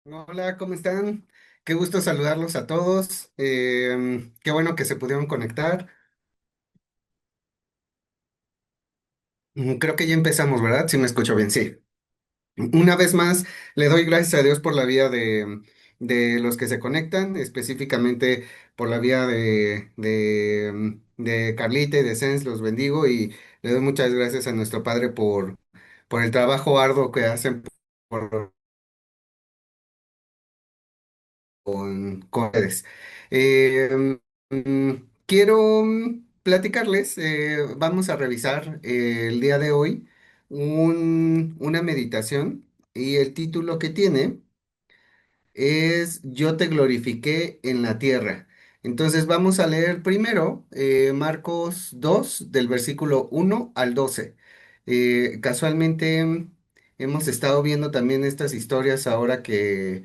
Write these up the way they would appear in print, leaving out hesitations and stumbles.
Hola, ¿cómo están? Qué gusto saludarlos a todos. Qué bueno que se pudieron conectar. Creo que ya empezamos, ¿verdad? Sí me escucho bien, sí. Una vez más, le doy gracias a Dios por la vida de los que se conectan, específicamente por la vida de Carlita y de Sens, los bendigo y le doy muchas gracias a nuestro Padre por el trabajo arduo que hacen por con ustedes. Eh, Quiero platicarles, vamos a revisar el día de hoy una meditación y el título que tiene es Yo te glorifiqué en la tierra. Entonces vamos a leer primero Marcos 2 del versículo 1 al 12. Casualmente hemos estado viendo también estas historias ahora que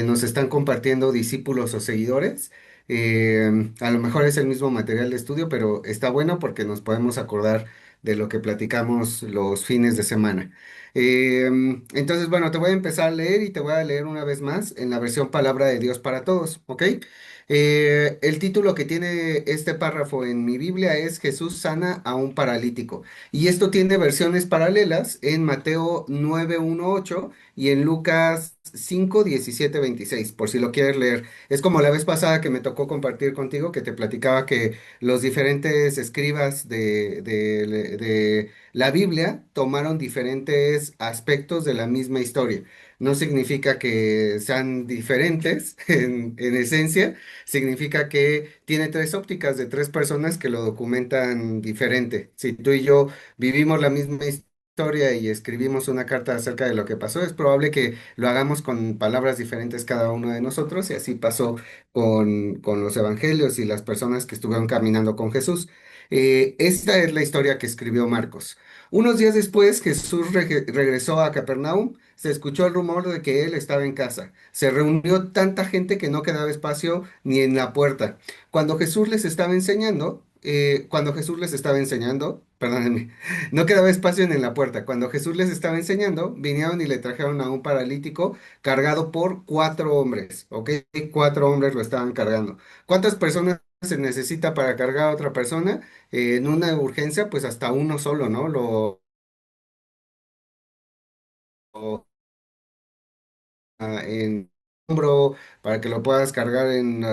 nos están compartiendo discípulos o seguidores. A lo mejor es el mismo material de estudio, pero está bueno porque nos podemos acordar de lo que platicamos los fines de semana. Entonces, bueno, te voy a empezar a leer y te voy a leer una vez más en la versión Palabra de Dios para Todos, ¿ok? El título que tiene este párrafo en mi Biblia es Jesús sana a un paralítico. Y esto tiene versiones paralelas en Mateo 9:1-8 y en Lucas 5:17-26, por si lo quieres leer. Es como la vez pasada que me tocó compartir contigo, que te platicaba que los diferentes escribas de la Biblia tomaron diferentes aspectos de la misma historia. No significa que sean diferentes en esencia, significa que tiene tres ópticas de tres personas que lo documentan diferente. Si tú y yo vivimos la misma historia y escribimos una carta acerca de lo que pasó, es probable que lo hagamos con palabras diferentes cada uno de nosotros y así pasó con los evangelios y las personas que estuvieron caminando con Jesús. Esta es la historia que escribió Marcos. Unos días después, Jesús regresó a Capernaum. Se escuchó el rumor de que él estaba en casa. Se reunió tanta gente que no quedaba espacio ni en la puerta. Cuando Jesús les estaba enseñando, perdónenme, no quedaba espacio ni en la puerta. Cuando Jesús les estaba enseñando, vinieron y le trajeron a un paralítico cargado por cuatro hombres, ¿ok? Cuatro hombres lo estaban cargando. ¿Cuántas personas se necesita para cargar a otra persona? En una urgencia, pues hasta uno solo, ¿no? Lo- en hombro para que lo puedas cargar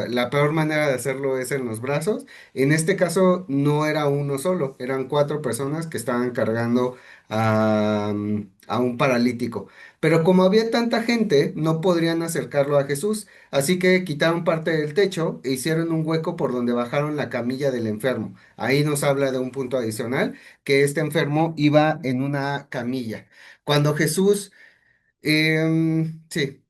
la peor manera de hacerlo es en los brazos. En este caso no era uno solo, eran cuatro personas que estaban cargando a un paralítico. Pero como había tanta gente, no podrían acercarlo a Jesús, así que quitaron parte del techo e hicieron un hueco por donde bajaron la camilla del enfermo. Ahí nos habla de un punto adicional, que este enfermo iba en una camilla. Cuando Jesús sí,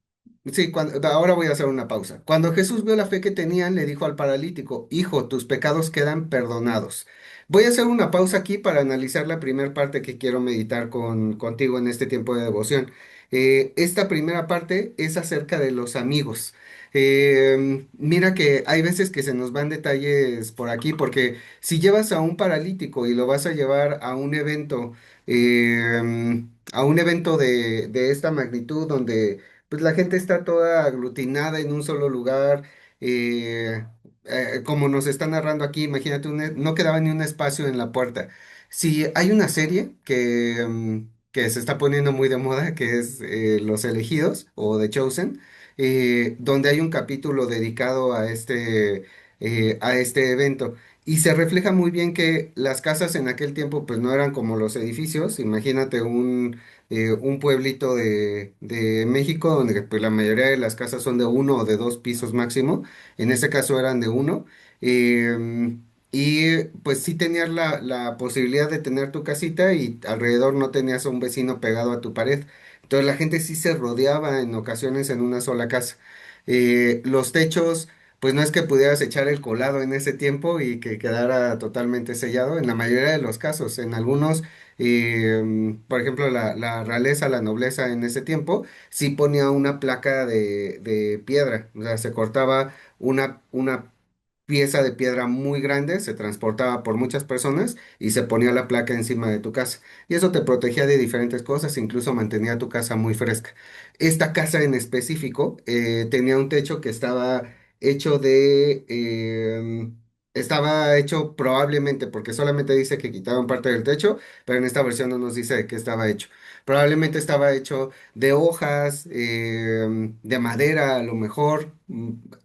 sí, ahora voy a hacer una pausa. Cuando Jesús vio la fe que tenían, le dijo al paralítico, Hijo, tus pecados quedan perdonados. Voy a hacer una pausa aquí para analizar la primera parte que quiero meditar contigo en este tiempo de devoción. Esta primera parte es acerca de los amigos. Mira que hay veces que se nos van detalles por aquí, porque si llevas a un paralítico y lo vas a llevar a un evento de esta magnitud donde pues la gente está toda aglutinada en un solo lugar, eh, como nos está narrando aquí, imagínate, no quedaba ni un espacio en la puerta. Si hay una serie que se está poniendo muy de moda, que es Los Elegidos o The Chosen, donde hay un capítulo dedicado a este evento. Y se refleja muy bien que las casas en aquel tiempo pues no eran como los edificios. Imagínate un pueblito de México donde pues, la mayoría de las casas son de uno o de dos pisos máximo. En este caso eran de uno. Y pues sí tenías la posibilidad de tener tu casita y alrededor no tenías a un vecino pegado a tu pared. Entonces la gente sí se rodeaba en ocasiones en una sola casa. Los techos, pues no es que pudieras echar el colado en ese tiempo y que quedara totalmente sellado, en la mayoría de los casos. En algunos, por ejemplo, la realeza, la nobleza en ese tiempo, sí ponía una placa de piedra, o sea, se cortaba una pieza de piedra muy grande, se transportaba por muchas personas y se ponía la placa encima de tu casa. Y eso te protegía de diferentes cosas, incluso mantenía tu casa muy fresca. Esta casa en específico tenía un techo que hecho de... estaba hecho probablemente, porque solamente dice que quitaron parte del techo, pero en esta versión no nos dice de qué estaba hecho. Probablemente estaba hecho de hojas, de madera a lo mejor,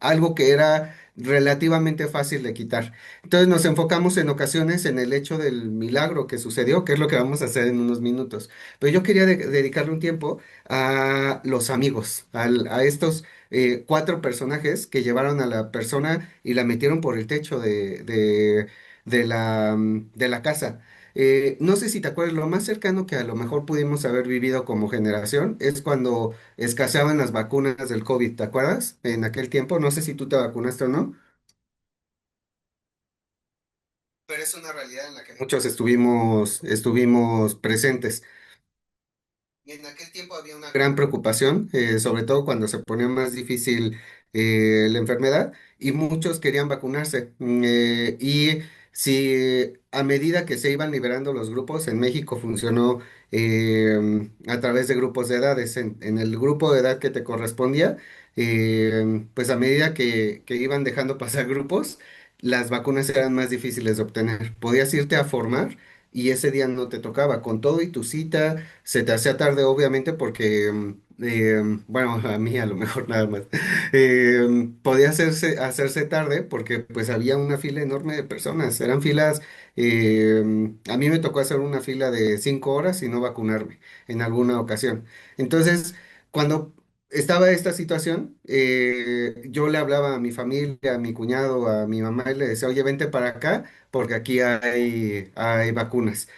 algo que era relativamente fácil de quitar. Entonces nos enfocamos en ocasiones en el hecho del milagro que sucedió, que es lo que vamos a hacer en unos minutos. Pero yo quería dedicarle un tiempo a los amigos, a estos cuatro personajes que llevaron a la persona y la metieron por el techo de la casa. No sé si te acuerdas, lo más cercano que a lo mejor pudimos haber vivido como generación es cuando escaseaban las vacunas del COVID, ¿te acuerdas? En aquel tiempo, no sé si tú te vacunaste o no, pero es una realidad en la que muchos estuvimos presentes. Y en aquel tiempo había una gran preocupación, sobre todo cuando se ponía más difícil la enfermedad y muchos querían vacunarse. Y si a medida que se iban liberando los grupos, en México funcionó a través de grupos de edades. En el grupo de edad que te correspondía, pues a medida que iban dejando pasar grupos, las vacunas eran más difíciles de obtener. Podías irte a formar y ese día no te tocaba, con todo y tu cita se te hacía tarde, obviamente, porque, bueno, a mí a lo mejor nada más. Podía hacerse tarde porque pues había una fila enorme de personas. Eran filas, a mí me tocó hacer una fila de 5 horas y no vacunarme en alguna ocasión. Entonces, cuando estaba esta situación, yo le hablaba a mi familia, a mi cuñado, a mi mamá y le decía, oye, vente para acá porque aquí hay vacunas.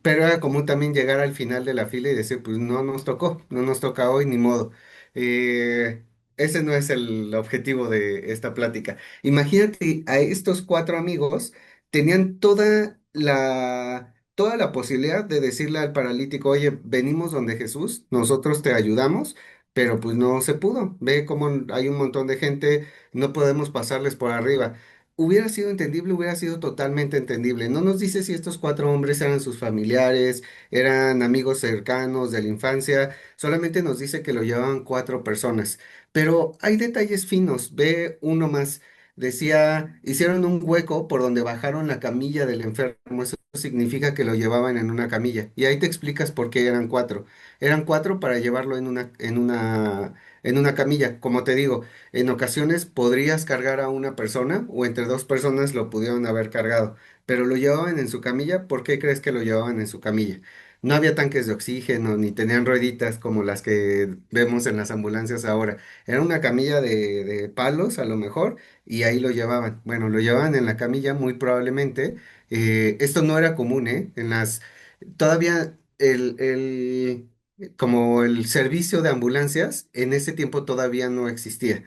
Pero era común también llegar al final de la fila y decir, pues no nos tocó, no nos toca hoy, ni modo. Eh, Ese no es el objetivo de esta plática. Imagínate, a estos cuatro amigos tenían toda la posibilidad de decirle al paralítico, oye, venimos donde Jesús, nosotros te ayudamos, pero pues no se pudo. Ve cómo hay un montón de gente, no podemos pasarles por arriba. Hubiera sido entendible, hubiera sido totalmente entendible. No nos dice si estos cuatro hombres eran sus familiares, eran amigos cercanos de la infancia, solamente nos dice que lo llevaban cuatro personas. Pero hay detalles finos, ve uno más. Decía, hicieron un hueco por donde bajaron la camilla del enfermo. Eso significa que lo llevaban en una camilla. Y ahí te explicas por qué eran cuatro. Eran cuatro para llevarlo en una camilla. Como te digo, en ocasiones podrías cargar a una persona o entre dos personas lo pudieron haber cargado, pero lo llevaban en su camilla. ¿Por qué crees que lo llevaban en su camilla? No había tanques de oxígeno ni tenían rueditas como las que vemos en las ambulancias ahora. Era una camilla de palos a lo mejor y ahí lo llevaban. Bueno, lo llevaban en la camilla muy probablemente. Esto no era común, ¿eh? Todavía como el servicio de ambulancias en ese tiempo todavía no existía.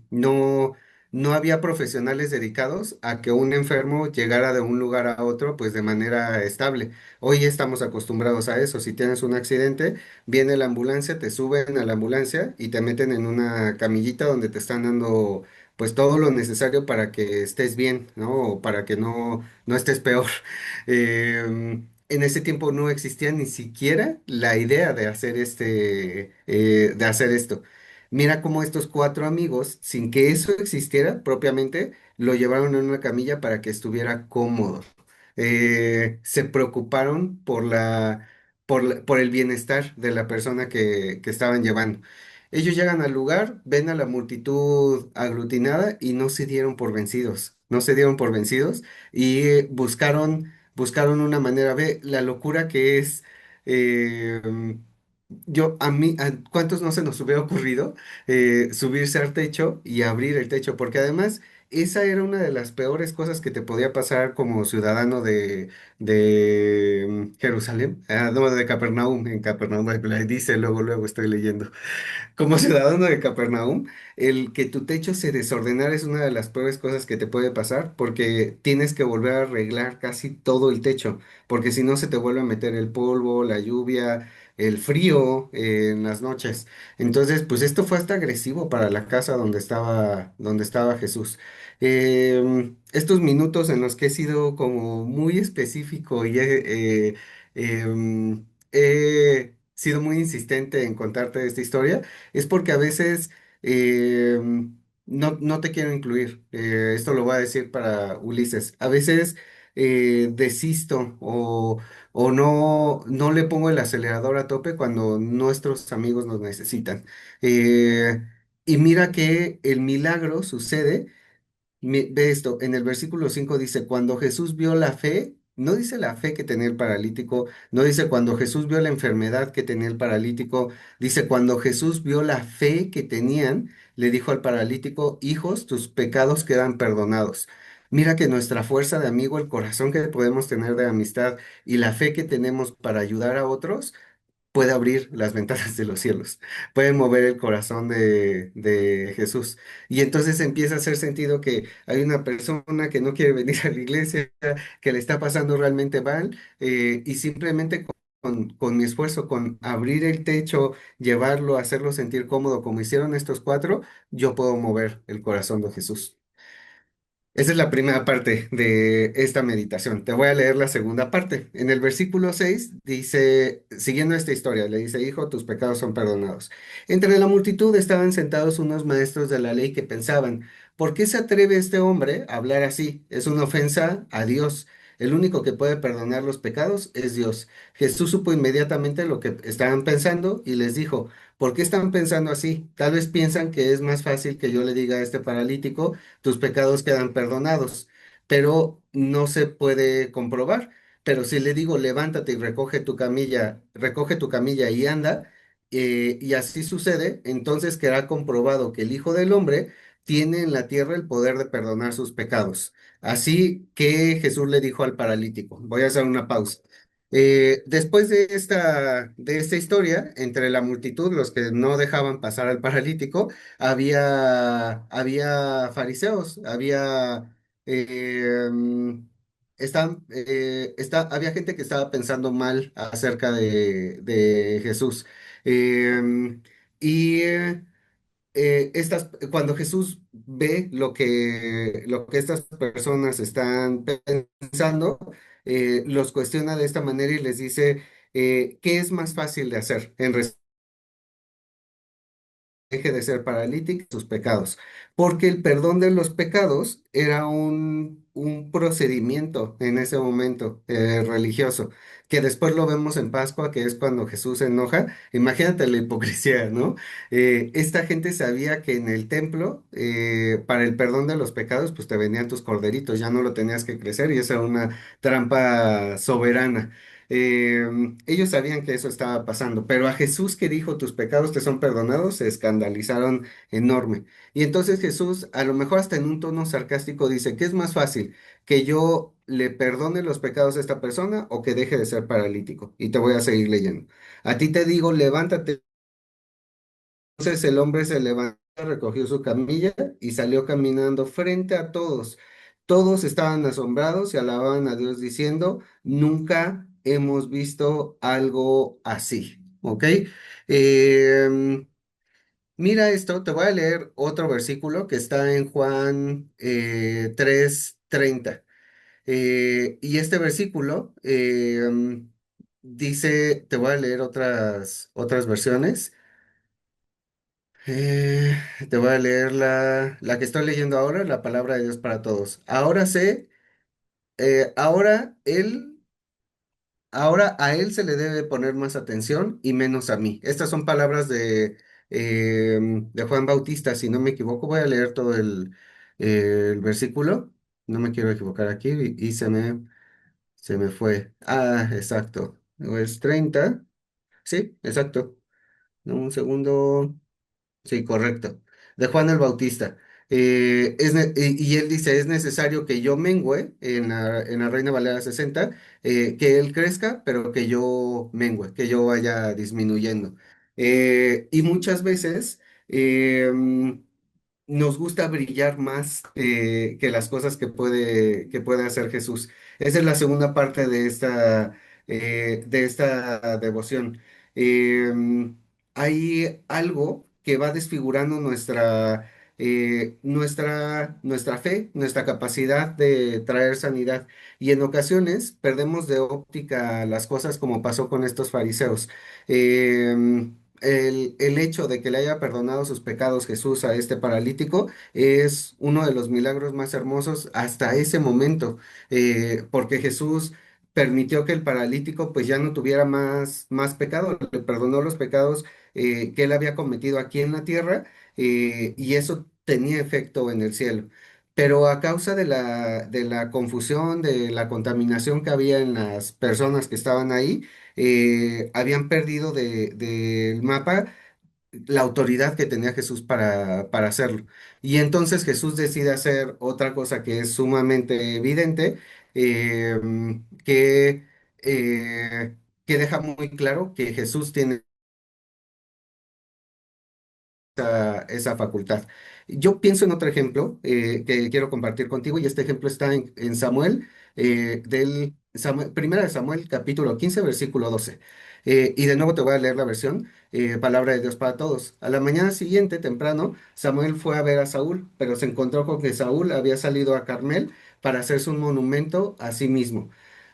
No, no había profesionales dedicados a que un enfermo llegara de un lugar a otro pues de manera estable. Hoy estamos acostumbrados a eso. Si tienes un accidente, viene la ambulancia, te suben a la ambulancia y te meten en una camillita donde te están dando pues todo lo necesario para que estés bien, ¿no? O para que no estés peor. En ese tiempo no existía ni siquiera la idea de hacer de hacer esto. Mira cómo estos cuatro amigos, sin que eso existiera propiamente, lo llevaron en una camilla para que estuviera cómodo. Se preocuparon por el bienestar de la persona que estaban llevando. Ellos llegan al lugar, ven a la multitud aglutinada y no se dieron por vencidos. No se dieron por vencidos y buscaron una manera. Ve la locura que es. eh, ¿Cuántos no se nos hubiera ocurrido subirse al techo y abrir el techo? Porque además, esa era una de las peores cosas que te podía pasar como ciudadano de Jerusalén, no, de Capernaum, en Capernaum, dice luego estoy leyendo. Como ciudadano de Capernaum, el que tu techo se desordenara es una de las peores cosas que te puede pasar porque tienes que volver a arreglar casi todo el techo, porque si no se te vuelve a meter el polvo, la lluvia. el frío en las noches. Entonces, pues esto fue hasta agresivo para la casa donde estaba Jesús. Estos minutos en los que he sido como muy específico y he sido muy insistente en contarte esta historia, es porque a veces no te quiero incluir. Esto lo voy a decir para Ulises. A veces desisto o no le pongo el acelerador a tope cuando nuestros amigos nos necesitan. Eh, y mira que el milagro sucede. Ve esto, en el versículo 5 dice, cuando Jesús vio la fe, no dice la fe que tenía el paralítico, no dice cuando Jesús vio la enfermedad que tenía el paralítico, dice cuando Jesús vio la fe que tenían, le dijo al paralítico, hijos, tus pecados quedan perdonados. Mira que nuestra fuerza de amigo, el corazón que podemos tener de amistad y la fe que tenemos para ayudar a otros, puede abrir las ventanas de los cielos, puede mover el corazón de Jesús. Y entonces empieza a hacer sentido que hay una persona que no quiere venir a la iglesia, que le está pasando realmente mal, y simplemente con mi esfuerzo, con abrir el techo, llevarlo, hacerlo sentir cómodo, como hicieron estos cuatro, yo puedo mover el corazón de Jesús. Esa es la primera parte de esta meditación. Te voy a leer la segunda parte. En el versículo 6 dice, siguiendo esta historia, le dice, hijo, tus pecados son perdonados. Entre la multitud estaban sentados unos maestros de la ley que pensaban, ¿por qué se atreve este hombre a hablar así? Es una ofensa a Dios. El único que puede perdonar los pecados es Dios. Jesús supo inmediatamente lo que estaban pensando y les dijo, ¿por qué están pensando así? Tal vez piensan que es más fácil que yo le diga a este paralítico, tus pecados quedan perdonados, pero no se puede comprobar. Pero si le digo, levántate y recoge tu camilla y anda, y así sucede, entonces quedará comprobado que el Hijo del Hombre tiene en la tierra el poder de perdonar sus pecados. Así que Jesús le dijo al paralítico, voy a hacer una pausa. Después de esta historia, entre la multitud, los que no dejaban pasar al paralítico, había fariseos, eh, mm, había gente que estaba pensando mal acerca de Jesús. Eh, y cuando Jesús ve lo que estas personas están pensando, los cuestiona de esta manera y les dice, ¿qué es más fácil de hacer? Deje de ser paralítico sus pecados, porque el perdón de los pecados era un procedimiento en ese momento religioso, que después lo vemos en Pascua, que es cuando Jesús se enoja. Imagínate la hipocresía, ¿no? Esta gente sabía que en el templo, para el perdón de los pecados, pues te venían tus corderitos, ya no lo tenías que crecer y esa era una trampa soberana. Ellos sabían que eso estaba pasando, pero a Jesús que dijo, tus pecados te son perdonados, se escandalizaron enorme. Y entonces Jesús, a lo mejor hasta en un tono sarcástico, dice, ¿qué es más fácil? ¿Que yo le perdone los pecados a esta persona o que deje de ser paralítico? Y te voy a seguir leyendo. A ti te digo, levántate. Entonces el hombre se levantó, recogió su camilla y salió caminando frente a todos. Todos estaban asombrados y alababan a Dios diciendo, nunca hemos visto algo así. ¿Ok? Em, Mira esto, te voy a leer otro versículo que está en Juan 3:30. Y este versículo dice, te voy a leer otras versiones. Eh, Te voy a leer la que estoy leyendo ahora, la palabra de Dios para todos. Ahora ahora a él se le debe poner más atención y menos a mí. Estas son palabras de Juan Bautista, si no me equivoco. Voy a leer todo el versículo. No me quiero equivocar aquí y se me fue. Ah, exacto. Es 30. Sí, exacto. Un segundo. Sí, correcto. De Juan el Bautista. Y él dice, es necesario que yo mengüe en la Reina Valera 60, que él crezca, pero que yo mengüe, que yo vaya disminuyendo. Y muchas veces nos gusta brillar más que las cosas que puede hacer Jesús. Esa es la segunda parte de esta devoción. em, hay algo que va desfigurando nuestra fe, nuestra capacidad de traer sanidad. Y en ocasiones perdemos de óptica las cosas como pasó con estos fariseos. El hecho de que le haya perdonado sus pecados Jesús a este paralítico es uno de los milagros más hermosos hasta ese momento, porque Jesús permitió que el paralítico pues ya no tuviera más pecado, le perdonó los pecados que él había cometido aquí en la tierra, y eso tenía efecto en el cielo. Pero a causa de la confusión, de la contaminación que había en las personas que estaban ahí, habían perdido del mapa la autoridad que tenía Jesús para hacerlo. Y entonces Jesús decide hacer otra cosa que es sumamente evidente, eh, que, eh, que deja muy claro que Jesús tiene esa facultad. Yo pienso en otro ejemplo que quiero compartir contigo, y este ejemplo está en Samuel, primera de Samuel, capítulo 15 versículo 12. Y de nuevo te voy a leer la versión, palabra de Dios para todos. A la mañana siguiente, temprano, Samuel fue a ver a Saúl, pero se encontró con que Saúl había salido a Carmel para hacerse un monumento a sí mismo.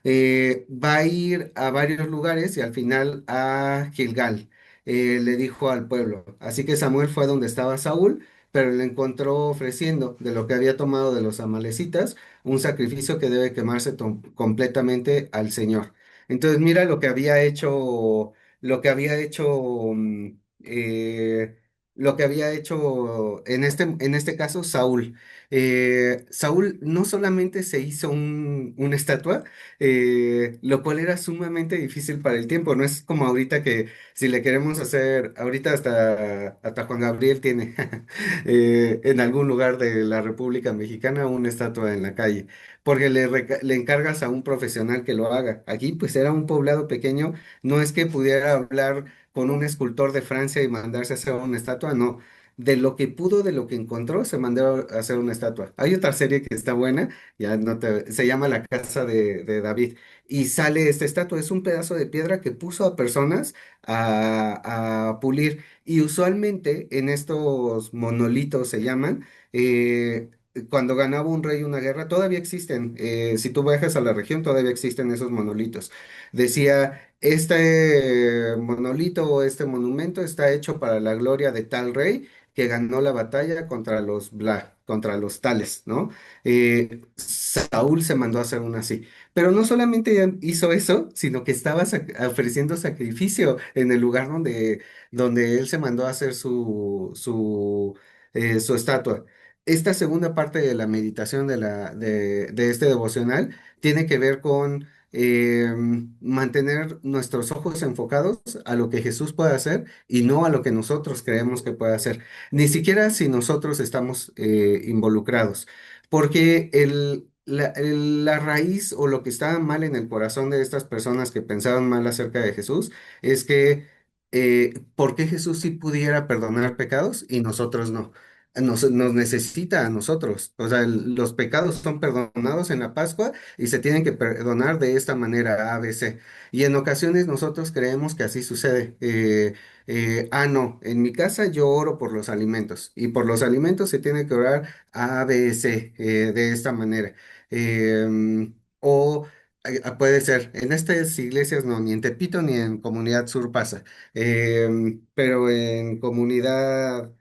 Va a ir a varios lugares y al final a Gilgal, le dijo al pueblo. Así que Samuel fue a donde estaba Saúl, pero le encontró ofreciendo de lo que había tomado de los amalecitas un sacrificio que debe quemarse completamente al Señor. Entonces mira eh, lo que había hecho en este caso Saúl. Saúl no solamente se hizo una estatua, lo cual era sumamente difícil para el tiempo. No es como ahorita que si le queremos hacer, ahorita hasta Juan Gabriel tiene en algún lugar de la República Mexicana una estatua en la calle, porque le encargas a un profesional que lo haga. Aquí pues era un poblado pequeño, no es que pudiera hablar con un escultor de Francia y mandarse a hacer una estatua, no. De lo que pudo, de lo que encontró, se mandó a hacer una estatua. Hay otra serie que está buena, ya no se llama La Casa de David, y sale esta estatua. Es un pedazo de piedra que puso a personas a pulir. Y usualmente en estos monolitos se llaman, cuando ganaba un rey una guerra, todavía existen. Si tú viajas a la región, todavía existen esos monolitos. Decía, este monolito o este monumento está hecho para la gloria de tal rey que ganó la batalla contra los contra los tales, ¿no? Saúl se mandó a hacer una así. Pero no solamente hizo eso, sino que estaba ofreciendo sacrificio en el lugar donde él se mandó a hacer su estatua. Esta segunda parte de la meditación de este devocional tiene que ver con mantener nuestros ojos enfocados a lo que Jesús puede hacer y no a lo que nosotros creemos que puede hacer, ni siquiera si nosotros estamos involucrados, porque la raíz o lo que estaba mal en el corazón de estas personas que pensaban mal acerca de Jesús es que, ¿por qué Jesús sí pudiera perdonar pecados y nosotros no? Nos necesita a nosotros. O sea, los pecados son perdonados en la Pascua y se tienen que perdonar de esta manera, A, B, C. Y en ocasiones nosotros creemos que así sucede. No, en mi casa yo oro por los alimentos y por los alimentos se tiene que orar A, B, C, de esta manera. O puede ser, en estas iglesias no, ni en Tepito ni en Comunidad Sur pasa, pero en comunidad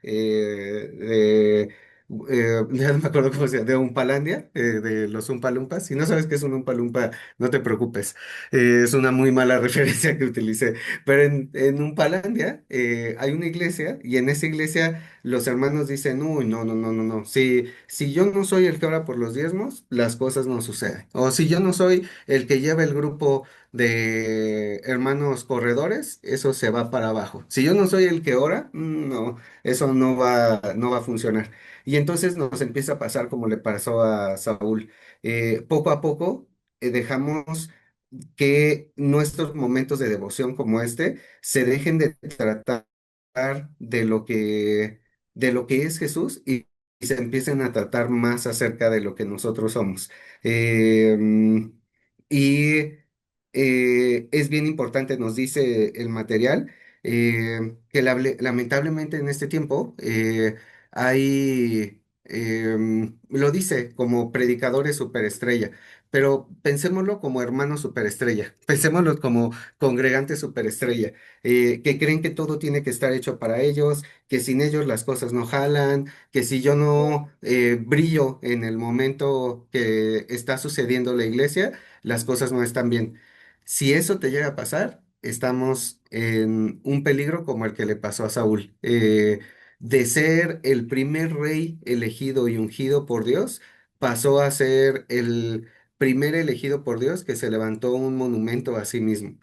ya no me acuerdo cómo se llama, de Umpalandia, de los Umpalumpas. Si no sabes qué es un Umpalumpa, no te preocupes, es una muy mala referencia que utilicé. Pero en Umpalandia hay una iglesia y en esa iglesia los hermanos dicen, uy, no, no, no, no, no. Si yo no soy el que ora por los diezmos, las cosas no suceden. O si yo no soy el que lleva el grupo de hermanos corredores, eso se va para abajo. Si yo no soy el que ora, no, eso no va a funcionar. Y entonces nos empieza a pasar como le pasó a Saúl. Poco a poco dejamos que nuestros momentos de devoción como este se dejen de tratar de lo que es Jesús y se empiecen a tratar más acerca de lo que nosotros somos. Eh, y es bien importante, nos dice el material, que lamentablemente en este tiempo hay, lo dice como predicadores superestrella, pero pensémoslo como hermanos superestrella, pensémoslo como congregantes superestrella, que creen que todo tiene que estar hecho para ellos, que sin ellos las cosas no jalan, que si yo no brillo en el momento que está sucediendo la iglesia, las cosas no están bien. Si eso te llega a pasar, estamos en un peligro como el que le pasó a Saúl. De ser el primer rey elegido y ungido por Dios, pasó a ser el primer elegido por Dios que se levantó un monumento a sí mismo.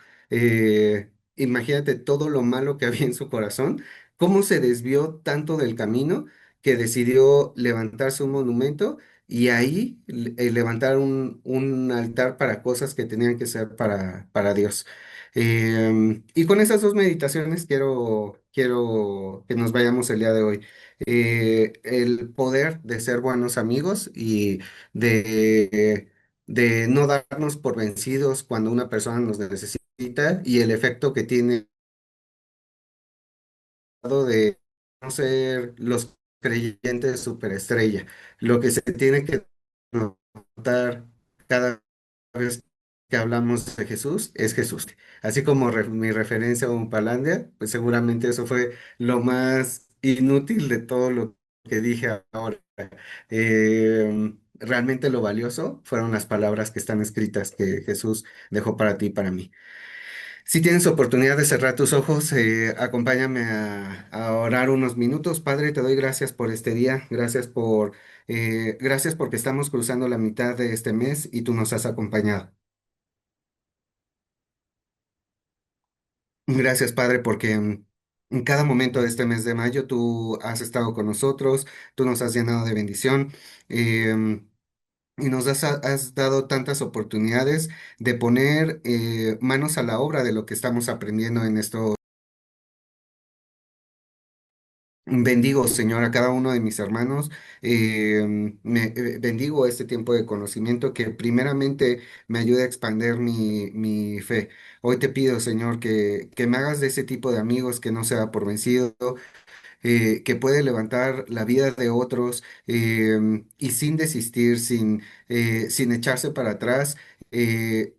Imagínate todo lo malo que había en su corazón, cómo se desvió tanto del camino que decidió levantarse un monumento y ahí levantar un altar para cosas que tenían que ser para Dios. Y con esas dos meditaciones quiero que nos vayamos el día de hoy. El poder de ser buenos amigos y de no darnos por vencidos cuando una persona nos necesita y el efecto que tiene de no ser los creyentes superestrella. Lo que se tiene que notar cada vez que hablamos de Jesús es Jesús. Así como mi referencia a Umpalandia, pues seguramente eso fue lo más inútil de todo lo que dije ahora. Realmente lo valioso fueron las palabras que están escritas que Jesús dejó para ti y para mí. Si tienes oportunidad de cerrar tus ojos, acompáñame a orar unos minutos. Padre, te doy gracias por este día, gracias porque estamos cruzando la mitad de este mes y tú nos has acompañado. Gracias, Padre, porque en cada momento de este mes de mayo tú has estado con nosotros, tú nos has llenado de bendición. em, Y has dado tantas oportunidades de poner manos a la obra de lo que estamos aprendiendo en esto. Bendigo, Señor, a cada uno de mis hermanos. Bendigo este tiempo de conocimiento que primeramente me ayude a expander mi fe. Hoy te pido, Señor, que me hagas de ese tipo de amigos que no sea por vencido, que puede levantar la vida de otros y sin desistir, sin echarse para atrás,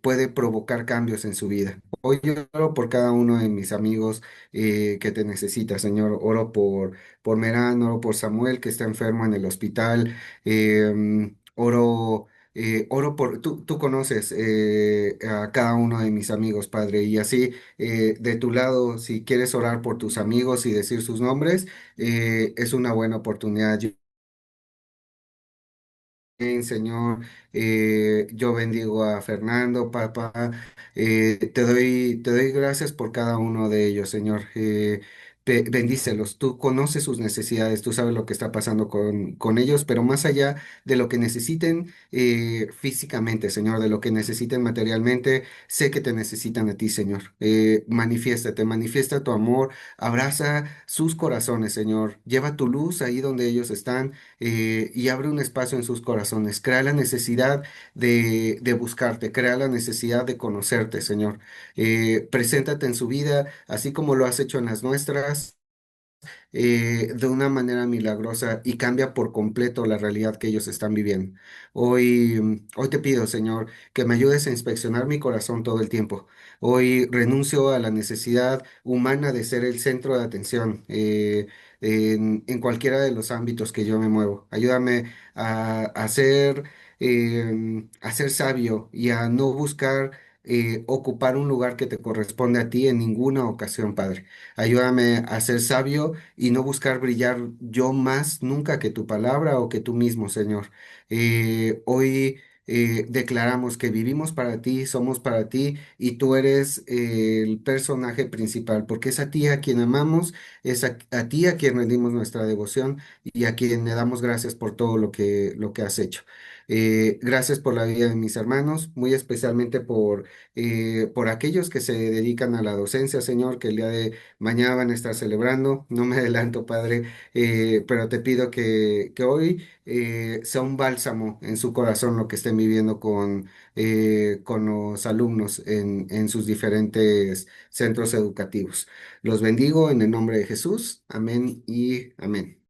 puede provocar cambios en su vida. Hoy yo oro por cada uno de mis amigos que te necesita, Señor. Oro por Merán, oro por Samuel que está enfermo en el hospital. Oro por, tú conoces a cada uno de mis amigos, Padre, y así de tu lado, si quieres orar por tus amigos y decir sus nombres, es una buena oportunidad. Amén, Señor, yo bendigo a Fernando, papá, te doy gracias por cada uno de ellos, Señor. Bendícelos, tú conoces sus necesidades, tú sabes lo que está pasando con ellos, pero más allá de lo que necesiten físicamente, Señor, de lo que necesiten materialmente, sé que te necesitan a ti, Señor. Manifiéstate, manifiesta tu amor, abraza sus corazones, Señor. Lleva tu luz ahí donde ellos están y abre un espacio en sus corazones. Crea la necesidad de buscarte, crea la necesidad de conocerte, Señor. Preséntate en su vida, así como lo has hecho en las nuestras de una manera milagrosa y cambia por completo la realidad que ellos están viviendo. Hoy te pido, Señor, que me ayudes a inspeccionar mi corazón todo el tiempo. Hoy renuncio a la necesidad humana de ser el centro de atención en cualquiera de los ámbitos que yo me muevo. Ayúdame a ser sabio y a no buscar ocupar un lugar que te corresponde a ti en ninguna ocasión, Padre. Ayúdame a ser sabio y no buscar brillar yo más nunca que tu palabra o que tú mismo, Señor. Hoy declaramos que vivimos para ti, somos para ti y tú eres el personaje principal, porque es a ti a quien amamos, es a ti a quien rendimos nuestra devoción y a quien le damos gracias por todo lo que has hecho. Gracias por la vida de mis hermanos, muy especialmente por aquellos que se dedican a la docencia, Señor, que el día de mañana van a estar celebrando. No me adelanto, Padre, pero te pido que hoy sea un bálsamo en su corazón lo que estén viviendo con los alumnos en sus diferentes centros educativos. Los bendigo en el nombre de Jesús. Amén y amén.